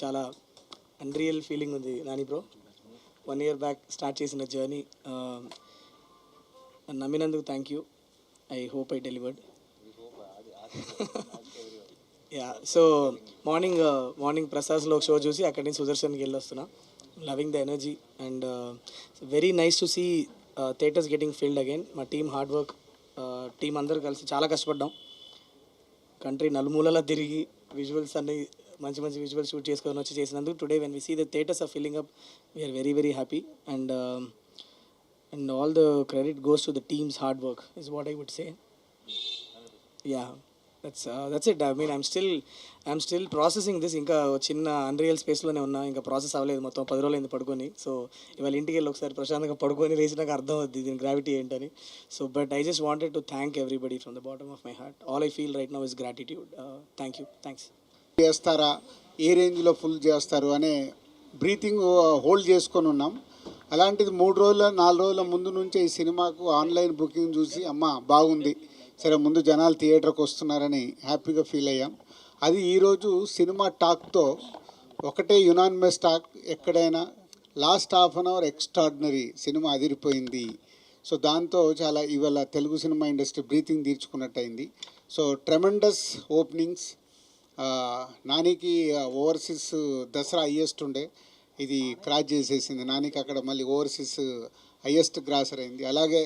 చాలా unreal feeling ఉంది Nani bro. 1 year back start చేసిన జర్నీ నమ్మినందుకు thank you. I hope I delivered. Yeah, so morning ప్రసాద్లో ఒక షో చూసి అక్కడి నుంచి సుదర్శన్కి వెళ్ళి వస్తున్నా. Loving the energy and very nice to see theatres getting filled again. మా టీమ్ హార్డ్ వర్క్, టీం అందరూ కలిసి చాలా కష్టపడ్డాం. కంట్రీ నలుమూలలా తిరిగి విజువల్స్ అన్ని మంచి విజువల్స్ షూట్ చేసుకొని వచ్చి చేసినందుకు today when we see the theatres are filling up we are very happy. And all the credit goes to the team's hard work is what I would say. Yeah, that's it. I mean, I'm still processing this. ఇంకా చిన్న unreal స్పేస్లోనే ఉన్నా, ఇంకా process అవ్వలేదు. మొత్తం 10 రోజులు అయింది పడుకొని. So ఇవాళ ఇంటికి వెళ్ళి ఒకసారి ప్రశాంతంగా పడుకొని లేచినాక అర్థం అవుద్ది దీని గ్రావిటీ ఏంటని. So but I just wanted to thank everybody from the bottom of my heart. All I feel right now is gratitude. Thank you, thanks. చేస్తారా, ఏ రేంజ్లో ఫుల్ చేస్తారు అనే బ్రీతింగ్ హోల్డ్ చేసుకొని ఉన్నాం. అలాంటిది 4 రోజుల ముందు నుంచే ఈ సినిమాకు ఆన్లైన్ బుకింగ్ చూసి అమ్మ బాగుంది, సరే ముందు జనాలు థియేటర్కి వస్తున్నారని హ్యాపీగా ఫీల్ అయ్యాం. అది ఈరోజు సినిమా టాక్తో ఒకటే యునానిమస్ టాక్. ఎక్కడైనా last half an hour extraordinary, cinema అదిరిపోయింది. సో దాంతో చాలా ఇవాళ తెలుగు సినిమా ఇండస్ట్రీ బ్రీతింగ్ తీర్చుకున్నట్టు అయింది. So tremendous openings. నానికి ఓవర్సీస్ దసరా హయ్యెస్ట్ ఉండే, ఇది క్రాస్ చేసేసింది. నానికి అక్కడ మళ్ళీ ఓవర్సీస్ హయ్యెస్ట్ గ్రాసర్ అయింది. అలాగే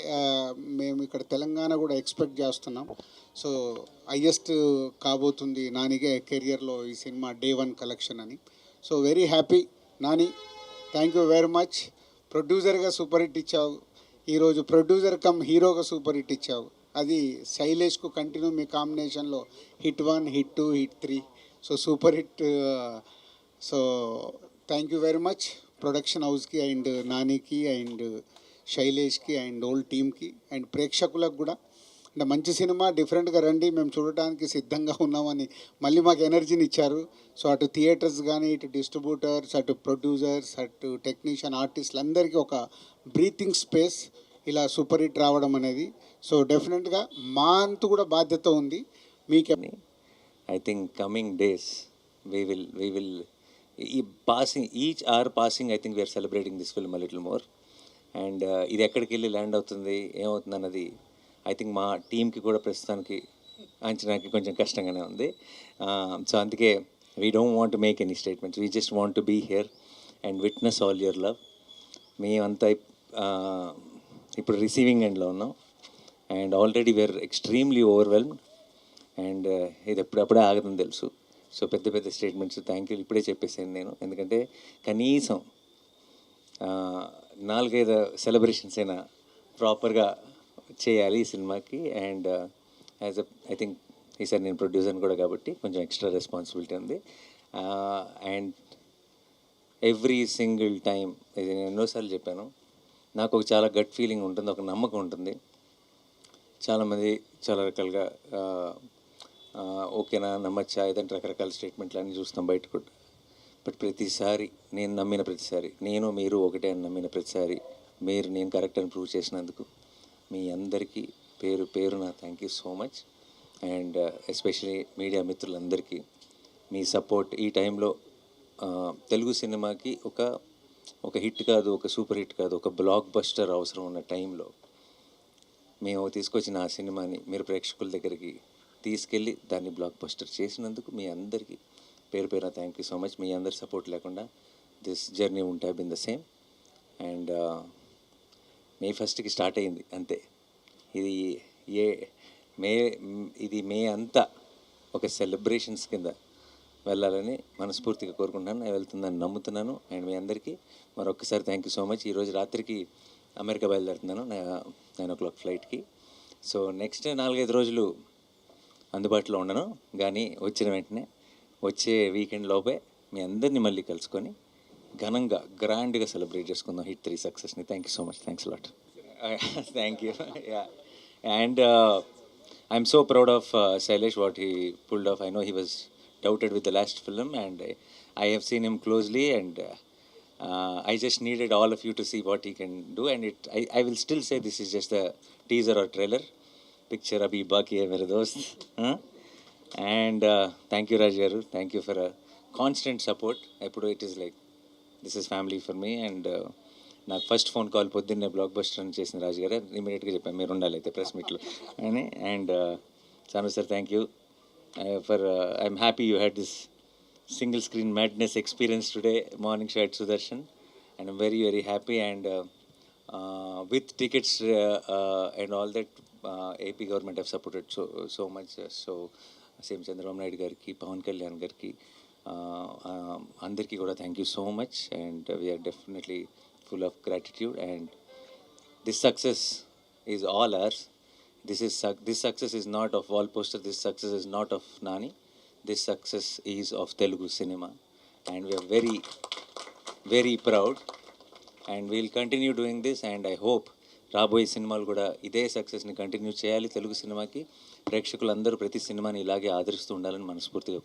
మేము ఇక్కడ తెలంగాణ కూడా ఎక్స్పెక్ట్ చేస్తున్నాం. సో హయ్యెస్ట్ కాబోతుంది నానిగే కెరియర్లో ఈ సినిమా డే 1 కలెక్షన్ అని. So very happy Nani, thank you very much. ప్రొడ్యూసర్గా సూపర్ హిట్ ఇచ్చావు, ఈరోజు ప్రొడ్యూసర్ కమ్ హీరోగా సూపర్ హిట్ ఇచ్చావు. అది శైలేష్కు కంటిన్యూ మీ కాంబినేషన్లో hit 1, hit 2, hit 3. So super hit. So thank you very much production హౌస్కి అండ్ నానికి అండ్ శైలేష్కి అండ్ ఓల్డ్ టీమ్కి అండ్ ప్రేక్షకులకు కూడా. అంటే మంచి సినిమా, డిఫరెంట్గా రండి, మేము చూడటానికి సిద్ధంగా ఉన్నామని మళ్ళీ మాకు ఎనర్జీని ఇచ్చారు. సో అటు థియేటర్స్ కానీ, ఇటు డిస్ట్రిబ్యూటర్స్, అటు ప్రొడ్యూసర్స్, అటు టెక్నీషియన్, ఆర్టిస్టులు అందరికీ ఒక బ్రీతింగ్ స్పేస్ ఇలా సూపర్ హిట్ రావడం అనేది. సో డెఫినెట్గా మా అంతు కూడా బాధ్యత ఉంది మీకే. I think coming days we will passing each hour passing, I think we are celebrating this film a little more. And ఇది ఎక్కడికి వెళ్ళి ల్యాండ్ అవుతుంది, ఏమవుతుంది అన్నది ఐ థింక్ మా టీంకి కూడా ప్రస్తుతానికి అంచనాకి కొంచెం కష్టంగానే ఉంది. సో అందుకే we don't want to make any statements, we just want to be here and witness all your love. మేమంతా ఇప్పుడు రిసీవింగ్ ఎండ్లో ఉన్నాం and already we are extremely overwhelmed. And ఇది ఎప్పుడప్పుడే ఆగదని తెలుసు. సో పెద్ద స్టేట్మెంట్స్ థ్యాంక్ యూ ఇప్పుడే చెప్పేసాను నేను, ఎందుకంటే కనీసం 4-5 సెలబ్రేషన్స్ అయినా ప్రాపర్గా చేయాలి ఈ సినిమాకి. అండ్ ఐ థింక్ ఈసారి నేను ప్రొడ్యూసర్ని కూడా కాబట్టి కొంచెం ఎక్స్ట్రా రెస్పాన్సిబిలిటీ ఉంది. అండ్ ఎవ్రీ సింగిల్ టైం, ఇది నేను ఎన్నోసార్లు చెప్పాను, నాకు ఒక చాలా గట్ ఫీలింగ్ ఉంటుంది, ఒక నమ్మకం ఉంటుంది. చాలామంది చాలా రకాలుగా ఓకేనా నమ్మచ్చా ఏదంటే రకరకాల స్టేట్మెంట్లు అన్నీ చూస్తాం బయట కూడా. బట్ ప్రతిసారి నేను నమ్మిన ప్రతిసారి, నేను మీరు ఒకటే అని నమ్మిన ప్రతిసారి నేను కరెక్ట్ అని ప్రూవ్ చేసినందుకు మీ అందరికీ పేరు నా thank you so much. And especially media మిత్రులందరికీ మీ సపోర్ట్ ఈ టైంలో తెలుగు సినిమాకి ఒక హిట్ కాదు, ఒక సూపర్ హిట్ కాదు, ఒక బ్లాక్ బస్టర్ అవసరం ఉన్న టైంలో మేము తీసుకొచ్చిన ఆ సినిమాని మీరు ప్రేక్షకుల దగ్గరికి తీసుకెళ్ళి దాన్ని బ్లాక్ బస్టర్ చేసినందుకు మీ అందరికీ పేరు థ్యాంక్ యూ సో మచ్. మీ అందరి సపోర్ట్ లేకుండా this journey won't have been the same. And May 1st start అయింది అంతే. ఇది మే అంతా ఒక సెలబ్రేషన్స్ కింద వెళ్ళాలని మనస్ఫూర్తిగా కోరుకుంటున్నాను. నేను వెళ్తుందని నమ్ముతున్నాను. అండ్ మీ అందరికీ మరొకసారి థ్యాంక్ యూ సో మచ్. ఈరోజు రాత్రికి అమెరికా బయలుదేరుతున్నాను 9 o'clock ఫ్లైట్కి. సో నెక్స్ట్ 4-5 రోజులు అందుబాటులో ఉండను, కానీ వచ్చిన వెంటనే వచ్చే వీకెండ్ లోపే మీ అందరినీ మళ్ళీ కలుసుకొని ఘనంగా గ్రాండ్గా సెలబ్రేట్ చేసుకుందాం హిట్ 3 సక్సెస్ని. Thank you so much. Thanks lot. Thank you. Yeah, and I'm so proud of Shailesh what he pulled off. I know he was doubted with the last film and I have seen him closely and I just needed all of you to see what he can do. And I will still say this is just a teaser or trailer. Picture abhi baki hai mere dost. And thank you Raj garu, thank you for a constant support. ఎప్పుడు it is like this is family for me. And నాకు first phone call పొద్దున్నే blockbuster అని చేసిన రాజు గారు ఇమీడియట్గా చెప్పాను మీరు ఉండాలి అయితే ప్రెస్ మీట్లో అని. And Sanu sir thank you for I'm happy you had this single screen madness experience today morning show at Sudarshan. And I'm very, very happy. And with tickets and all that, AP government have supported so much. So same Chandrababu Naidu gariki, Pawan Kalyan gariki, andarki kuda thank you so much. And we are definitely full of gratitude. And this success is all ours. This success is not of wall poster. This success is not of Nani. This success is of Telugu cinema. And we are very, very proud. And we'll continue doing this. And I hope రాబోయే సినిమాలు కూడా ఇదే సక్సెస్ని continue చేయాలి. తెలుగు సినిమాకి ప్రేక్షకులందరూ ప్రతి సినిమాని ఇలాగే ఆదరిస్తూ ఉండాలని మనస్ఫూర్తిగా